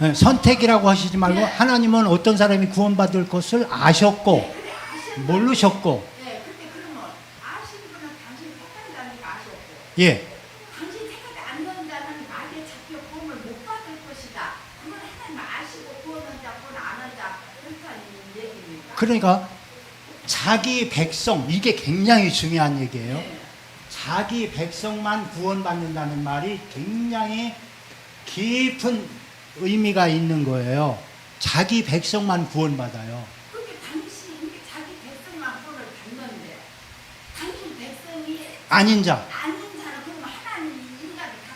S3: 않았고
S1: 선택이라고 하시지 말고 하나님은 어떤 사람이 구원받을 것을 아셨고
S3: 그래 아셨는데
S1: 모르셨고
S3: 근데 그러면 아신 분은 당신을 택한다는 거 아셨고
S1: 예.
S3: 당신 택하지 않는 자는 마귀에 잡혀 구원을 못 받을 것이다. 그건 하나님 아시고 구원한 자, 구원 안 한 자, 그렇다는 얘기입니다.
S1: 그러니까 자기 백성, 이게 굉장히 중요한 얘기예요.
S3: 네.
S1: 자기 백성만 구원받는다는 말이 굉장히 깊은 의미가 있는 거예요. 자기 백성만 구원받아요.
S3: 그게 당신이 자기 백성만 구원을 받는데 당신 백성이
S1: 아닌 자.
S3: 아닌 자는 그러면 하나님 인간이 다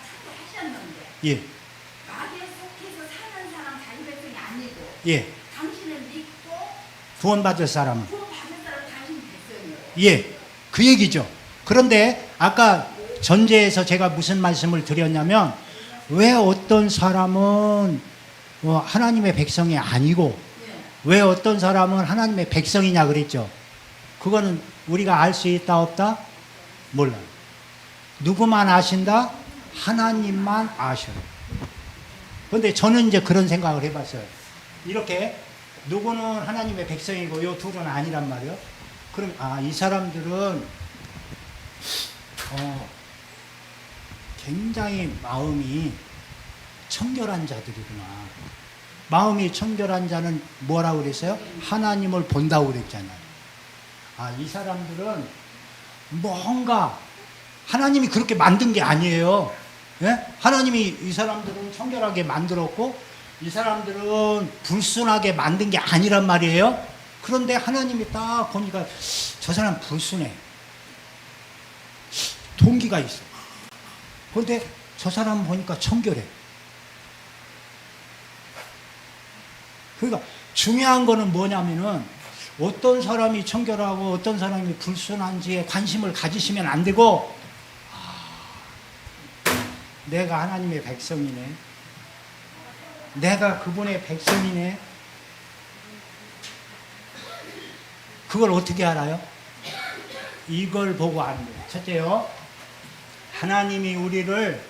S3: 창조하셨는데
S1: 예.
S3: 마귀에 속해서 사는 사람 자기 백성이 아니고
S1: 예.
S3: 당신을 믿고
S1: 구원받을 사람은.
S3: 구원받는 사람 당신 백성이에요.
S1: 예. 그 얘기죠. 그런데 아까 전제에서 제가 무슨 말씀을 드렸냐면 왜 어떤 사람은 하나님의 백성이 아니고 왜 어떤 사람은 하나님의 백성이냐 그랬죠. 그거는 우리가 알 수 있다 없다? 몰라요. 누구만 아신다? 하나님만 아셔요. 그런데 저는 이제 그런 생각을 해봤어요. 이렇게 누구는 하나님의 백성이고 요 둘은 아니란 말이에요. 그럼 이 사람들은 굉장히 마음이 청결한 자들이구나. 마음이 청결한 자는 뭐라고 그랬어요? 하나님을 본다고 그랬잖아요. 이 사람들은 뭔가 하나님이 그렇게 만든 게 아니에요. 예? 하나님이 이 사람들은 청결하게 만들었고 이 사람들은 불순하게 만든 게 아니란 말이에요. 그런데 하나님이 딱 보니까 저 사람 불순해. 동기가 있어. 그런데 저 사람 보니까 청결해. 그러니까 중요한 거는 뭐냐면은 어떤 사람이 청결하고 어떤 사람이 불순한지에 관심을 가지시면 안 되고 내가 하나님의 백성이네. 내가 그분의 백성이네. 그걸 어떻게 알아요? 이걸 보고 아는 거예요. 첫째요. 하나님이 우리를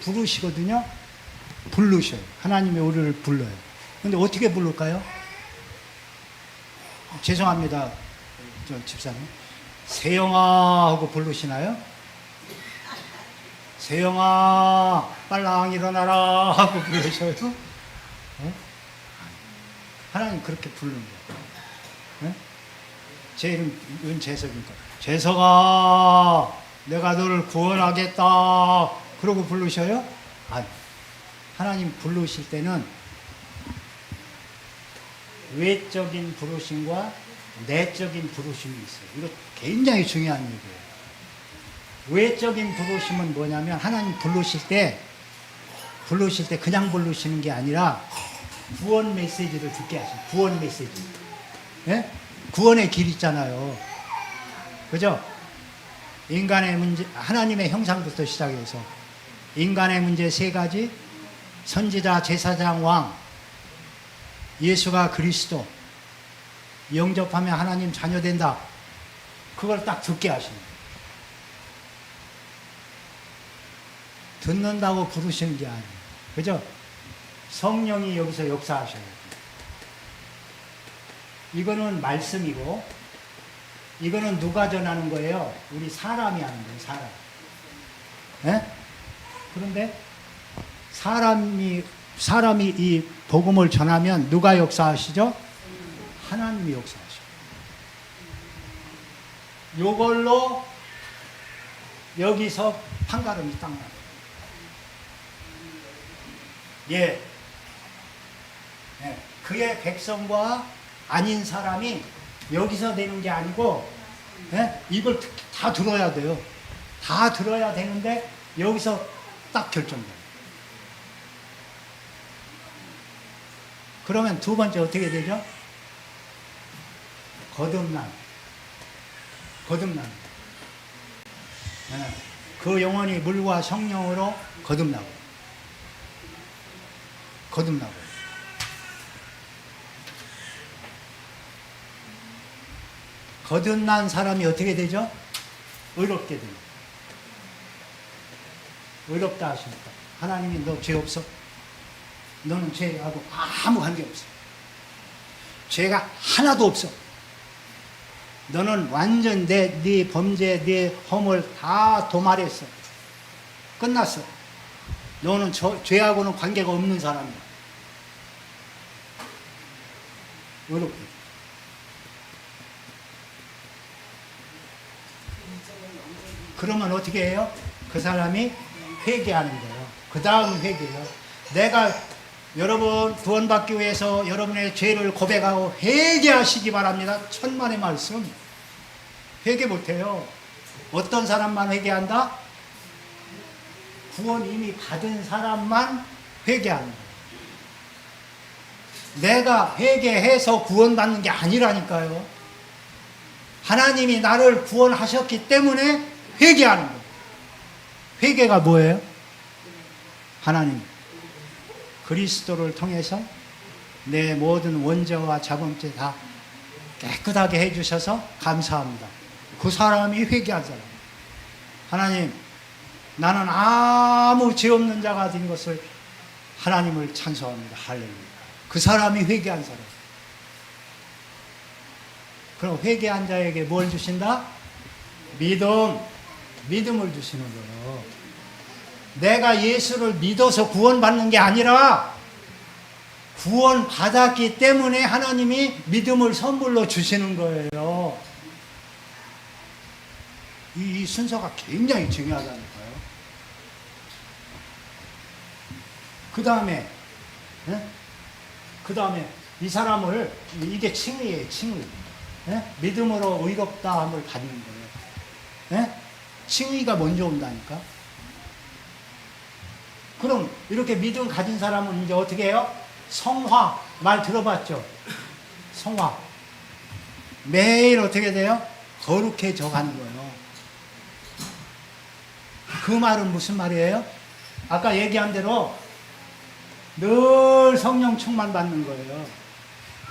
S1: 부르시거든요. 부르셔요. 하나님이 우리를 불러요. 근데 어떻게 부를까요? 죄송합니다. 저 집사님. 세영아 하고 부르시나요? 세영아 빨랑 일어나라 하고 부르셔요? 하나님 그렇게 부르는 거예요. 제 이름은 재석이니까 재석아 내가 너를 구원하겠다 그러고 부르셔요? 아니, 하나님 부르실 때는 외적인 부르심과 내적인 부르심이 있어요. 이거 굉장히 중요한 얘기예요. 외적인 부르심은 뭐냐면 하나님 부르실 때 그냥 부르시는 게 아니라 구원 메시지를 듣게 하셔요. 구원 메시지. 예? 구원의 길 있잖아요. 그죠? 인간의 문제, 하나님의 형상부터 시작해서 인간의 문제 3가지, 선지자, 제사장, 왕, 예수가 그리스도, 영접하면 하나님 자녀 된다. 그걸 딱 듣게 하시는 거예요. 듣는다고 부르시는 게 아니에요. 그죠? 성령이 여기서 역사하셔야 돼요. 이거는 말씀이고, 이거는 누가 전하는 거예요? 우리 사람이 하는 거예요, 사람. 예? 그런데 사람이 이 복음을 전하면 누가 역사하시죠? 하나님이 역사하셔요. 요걸로 여기서 판가름이 딱 나요. 예. 예. 그의 백성과 아닌 사람이 여기서 되는 게 아니고, 예? 이걸 다 들어야 돼요. 다 들어야 되는데 여기서 딱 결정돼요. 그러면 두 번째 어떻게 되죠? 거듭남. 예. 그 영혼이 물과 성령으로 거듭나고. 거듭난 사람이 어떻게 되죠? 의롭게 됩니다. 의롭다 하십니까? 하나님이 너 죄 없어? 너는 죄하고 아무 관계 없어. 죄가 하나도 없어. 너는 완전 네 범죄, 네 허물 다 도말했어. 끝났어. 너는 죄하고는 관계가 없는 사람이야. 의롭게. 그러면 어떻게 해요? 그 사람이 회개하는 거예요. 그 다음 회개요. 내가 여러분 구원받기 위해서 여러분의 죄를 고백하고 회개하시기 바랍니다. 천만의 말씀. 회개 못해요. 어떤 사람만 회개한다? 구원 이미 받은 사람만 회개하는 거예요. 내가 회개해서 구원받는 게 아니라니까요. 하나님이 나를 구원하셨기 때문에 회개하는 거예요. 회개가 뭐예요? 하나님 그리스도를 통해서 내 모든 원죄와 자범죄 다 깨끗하게 해주셔서 감사합니다. 그 사람이 회개한 사람. 하나님 나는 아무 죄 없는 자가 된 것을 하나님을 찬송합니다. 할렐루야. 그 사람이 회개한 사람. 그럼 회개한 자에게 뭘 주신다? 믿음을 주시는 거예요. 내가 예수를 믿어서 구원받는 게 아니라 구원받았기 때문에 하나님이 믿음을 선물로 주시는 거예요. 이 순서가 굉장히 중요하다니까요. 그 다음에 이 사람을, 이게 칭의예요, 칭의. 믿음으로 의롭다함을 받는 거예요. 칭의가 먼저 온다니까. 그럼 이렇게 믿음 가진 사람은 이제 어떻게 해요? 성화, 말 들어봤죠? 성화. 매일 어떻게 돼요? 거룩해져 가는 거예요. 그 말은 무슨 말이에요? 아까 얘기한 대로 늘 성령 충만 받는 거예요.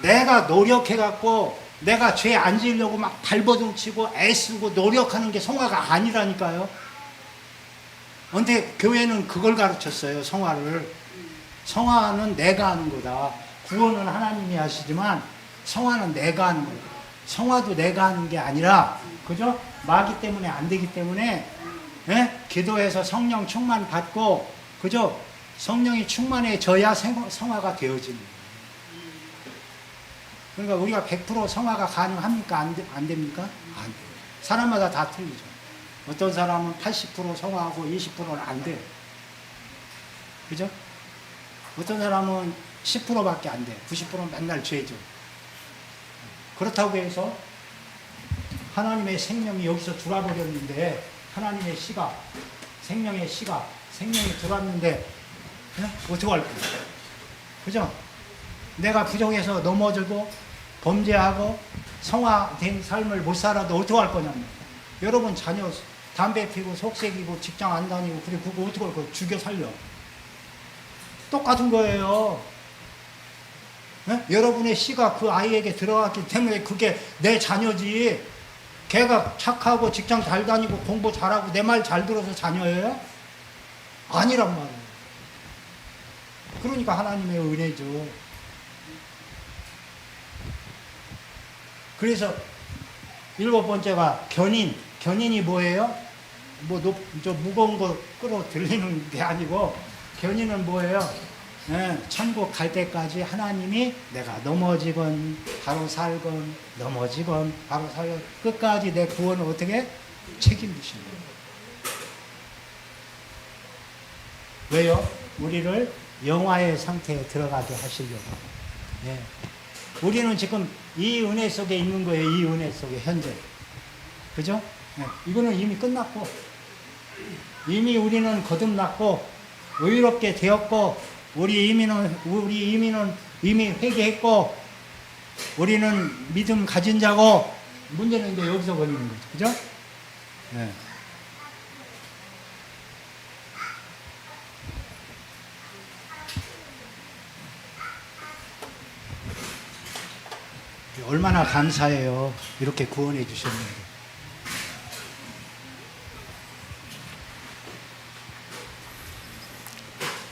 S1: 내가 노력해갖고 내가 죄 안 지으려고 막 발버둥 치고 애쓰고 노력하는 게 성화가 아니라니까요. 근데 교회는 그걸 가르쳤어요. 성화를. 성화는 내가 하는 거다. 구원은 하나님이 하시지만 성화는 내가 하는 거다. 성화도 내가 하는 게 아니라, 그죠? 마귀 때문에 안 되기 때문에 기도해서 성령 충만 받고, 그죠? 성령이 충만해져야 성화가 되어지는 거예요. 그러니까 우리가 100% 성화가 가능합니까? 안 됩니까? 안 돼요. 사람마다 다 틀리죠. 어떤 사람은 80% 성화하고 20%는 안 돼요. 그죠? 어떤 사람은 10%밖에 안 돼. 90%는 맨날 죄죠. 그렇다고 해서 하나님의 생명이 여기서 들어와버렸는데, 하나님의 시각, 생명의 시각, 생명이 들어왔는데, 어떻게 할 거예요? 그죠? 내가 부정해서 넘어지고, 범죄하고, 성화된 삶을 못 살아도 어떻게 할 거냐면, 여러분 자녀 담배 피고, 속색이고, 직장 안 다니고, 그래, 그거 어떻게 할 거예요? 죽여 살려. 똑같은 거예요. 여러분의 씨가 그 아이에게 들어갔기 때문에 그게 내 자녀지. 걔가 착하고 직장 잘 다니고 공부 잘하고 내 말 잘 들어서 자녀예요? 아니란 말이에요. 그러니까 하나님의 은혜죠. 그래서 7번째가 견인. 견인이 뭐예요? 저 무거운 거 끌어 들리는 게 아니고, 견인은 뭐예요? 천국 갈 때까지 하나님이 내가 넘어지건 바로 살건 넘어지건 바로 살건 끝까지 내 구원을 어떻게 책임지시는 거예요. 왜요? 우리를 영화의 상태에 들어가게 하시려고. 우리는 지금 이 은혜 속에 있는 거예요. 이 은혜 속에 현재. 그죠? 이거는 이미 끝났고, 이미 우리는 거듭났고, 의롭게 되었고, 우리 이민은 이미 회개했고, 우리는 믿음 가진 자고, 문제는 이제 여기서 걸리는 거죠. 그죠? 네. 얼마나 감사해요. 이렇게 구원해 주셨는데.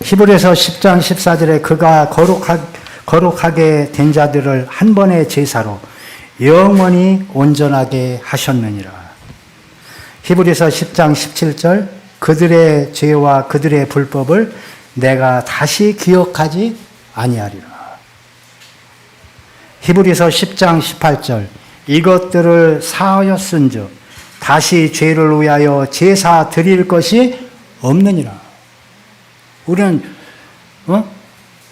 S1: 히브리서 10장 14절에 그가 거룩하게 된 자들을 한 번의 제사로 영원히 온전하게 하셨느니라. 히브리서 10장 17절 그들의 죄와 그들의 불법을 내가 다시 기억하지 아니하리라. 히브리서 10장 18절 이것들을 사하였은즉 다시 죄를 위하여 제사 드릴 것이 없느니라. 우리는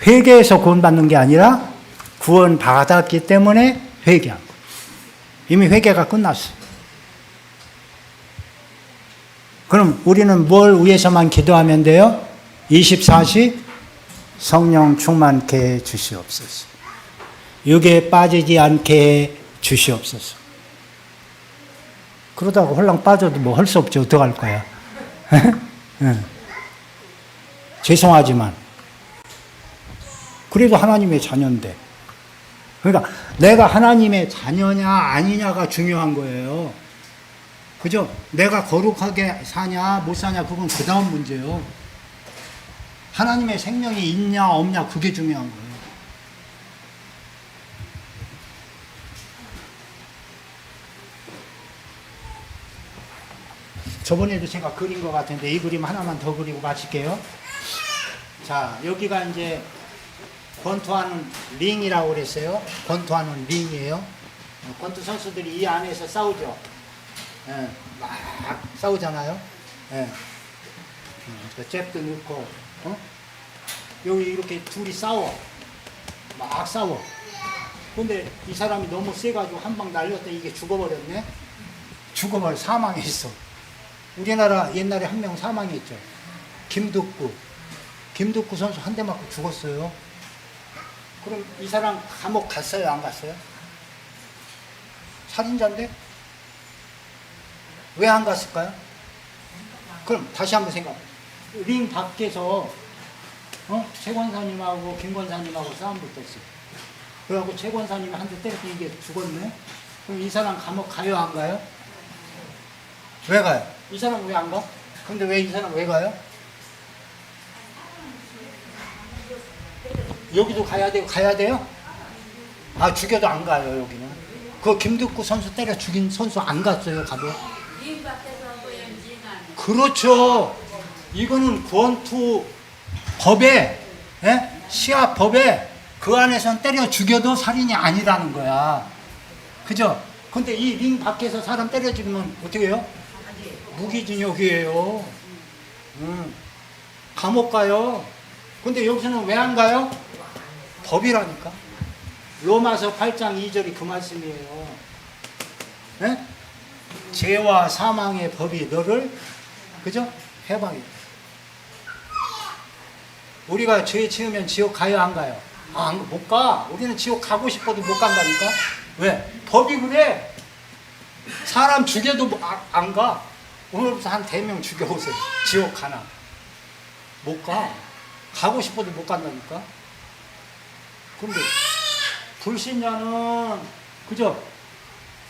S1: 회개해서 구원받는 게 아니라 구원 받았기 때문에 회개한 거예요. 이미 회개가 끝났어요. 그럼 우리는 뭘 위해서만 기도하면 돼요? 24시 성령 충만케 해 주시옵소서. 육에 빠지지 않게 해 주시옵소서. 그러다가 홀랑 빠져도 뭐 할 수 없죠. 어떡할 거야. 죄송하지만 그래도 하나님의 자녀인데, 그러니까 내가 하나님의 자녀냐 아니냐가 중요한 거예요. 그죠? 내가 거룩하게 사냐 못 사냐 그건 그 다음 문제예요. 하나님의 생명이 있냐 없냐 그게 중요한 거예요. 저번에도 제가 그린 것 같은데 이 그림 하나만 더 그리고 마칠게요. 자, 여기가 이제 권투하는 링이라고 그랬어요. 권투하는 링이에요. 권투 선수들이 이 안에서 싸우죠. 막 싸우잖아요. 잽도 넣고, 여기 이렇게 둘이 싸워. 막 싸워. 근데 이 사람이 너무 세가지고 한 방 날렸더니 이게 죽어버렸네. 사망했어. 우리나라 옛날에 한 명 사망했죠. 김덕구 선수 한 대 맞고 죽었어요. 그럼 이 사람 감옥 갔어요? 안 갔어요? 살인자인데? 왜 안 갔을까요? 그럼 다시 한번 생각해. 링 밖에서 최 권사님하고 김 권사님하고 싸움 붙었어요. 그래갖고 최 권사님이 한 대 때렸더니 이게 죽었네? 그럼 이 사람 감옥 가요? 안 가요? 왜 가요? 이 사람 왜 안 가? 근데 왜 이 사람 왜 가요? 여기도 가야 돼요? 아, 죽여도 안 가요, 여기는. 그 김덕구 선수 때려 죽인 선수 안 갔어요, 감옥. 그렇죠. 이거는 권투 법에, 예? 시합 법에 그 안에선 때려 죽여도 살인이 아니라는 거야. 그죠? 근데 이 링 밖에서 사람 때려 죽이면 어떻게 해요? 무기징역이에요. 감옥 가요. 근데 여기서는 왜 안 가요? 법이라니까. 로마서 8장 2절이 그 말씀이에요. 예? 죄와 사망의 법이 너를, 그죠? 해방해. 우리가 죄 지으면 지옥 가요, 안 가요? 아, 못 가. 우리는 지옥 가고 싶어도 못 간다니까? 왜? 법이 그래. 사람 죽여도 안 가. 오늘부터 한 4명 죽여오세요. 지옥 가나? 못 가. 가고 싶어도 못 간다니까? 근데, 불신자는, 그죠?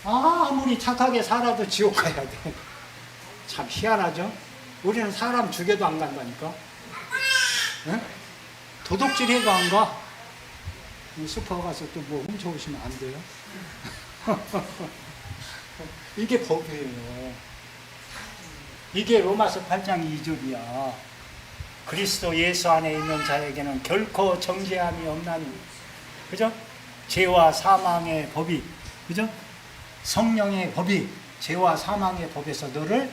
S1: 아무리 착하게 살아도 지옥 가야 돼. 참 희한하죠? 우리는 사람 죽여도 안 간다니까? 응? 도둑질 해도 안 가. 슈퍼 가서 또 뭐 훔쳐오시면 안 돼요. 이게 법이에요. 이게 로마서 8장 2절이야. 그리스도 예수 안에 있는 자에게는 결코 정죄함이 없나니. 그죠? 죄와 사망의 법이, 그죠? 성령의 법이 죄와 사망의 법에서 너를